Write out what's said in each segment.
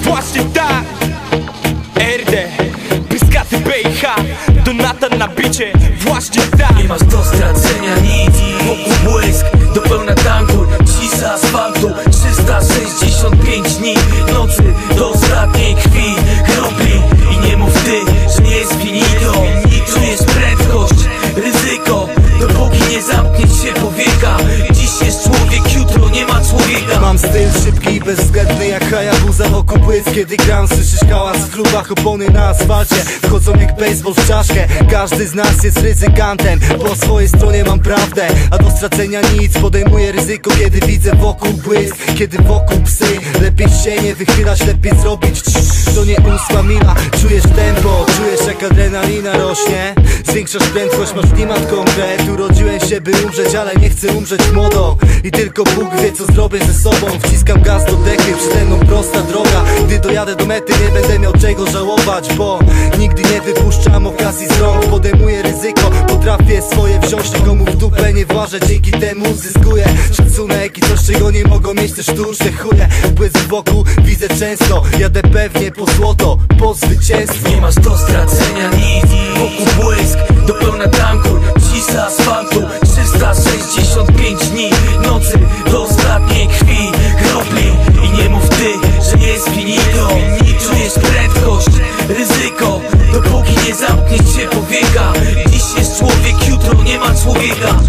Właśnie tak, RD, Pyskaty BH, Donata na bicie. Właśnie tak. Nie masz do stracenia nic, wokół błysk, do pełna tanku, cisza asfaltu, 365 dni, nocy do ostatniej krwi, kropli. I nie mów ty, że nie jest finito. Czujesz prędkość, ryzyko, dopóki nie zamknie się powieka. Dziś jest człowiek, jutro nie ma człowieka. Mam styl szybki i bezwzględny jak Hayabusa wokół błysk. Kiedy gram, słyszysz hałas w klubach, opony na asfalcie wchodzą jak baseball w czaszkę. Każdy z nas jest ryzykantem, po swojej stronie mam prawdę, a do stracenia nic. Podejmuję ryzyko, kiedy widzę wokół błysk, kiedy wokół psy. Lepiej się nie wychylać, lepiej zrobić to nie 8 mila. Czujesz tempo, czujesz jak adrenalina rośnie, zwiększasz prędkość, masz klimat konkret. Urodziłem się by umrzeć, ale nie chcę umrzeć młodo. I tylko Bóg wie co zrobię ze sobą. Wciskam gaz do dechy, przede mną prosta droga. Gdy dojadę do mety nie będę miał czego żałować, bo nigdy nie wypuszczam okazji z rąk. Podejmuję ryzyko, potrafię swoje wziąć, nikomu w dupę nie włażę. Dzięki temu zyskuję szacunek i coś czego nie mogą mieć te sztuczne chuje. Błysk wokół widzę często, jadę pewnie po złoto, po zwycięstwo. Nie masz do stracenia nic, wokół błysk, do pełna tanku, cisza asfaltu, 365 dni, nocy do ostatniej krwi, kropli. I nie mów ty, że nie jest finito. Czujesz prędkość, ryzyko, dopóki nie zamknie się powieka. Dziś jest człowiek, jutro nie ma człowieka.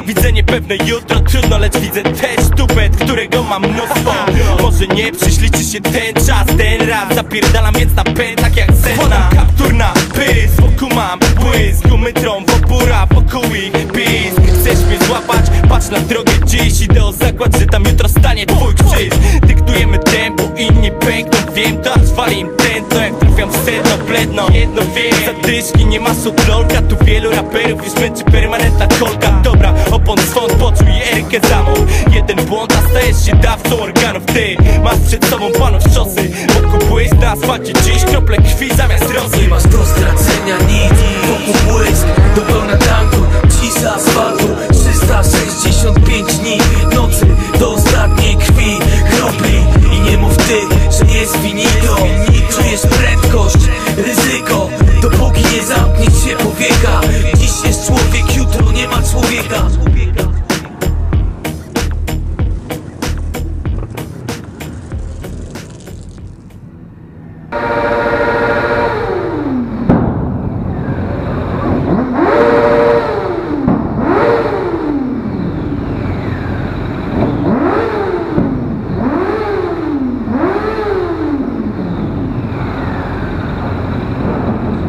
Widzę niepewne jutro, trudno, lecz widzę też tupet, którego mam mnóstwo. Może nie przyśliczy się ten czas, ten raz zapierdalam więc na pętlach jak Senna. Kaptur na pysk, wokół mam błysk, gumy trą, wopóra, wokół ich pisk. Chcesz mnie złapać? Patrz na drogę dziś, idę o zakład, że tam jutro stanie twój krzyż. Dyktujemy tempo, inni pękną, wiem to, aż wali im tętno. Jak trafiam w sedno, bledno, jedno wiem, zadyszki, nie ma sutlolka. Tu wielu raperów już męczy permanentna kolka. Dobra, opon swąd, poczuj erkę za mą. Jeden błąd, a stajesz się dawcą organów. Ty masz przed sobą panów szosy, wokół błysk na asfalcie dziś, krople krwi zamiast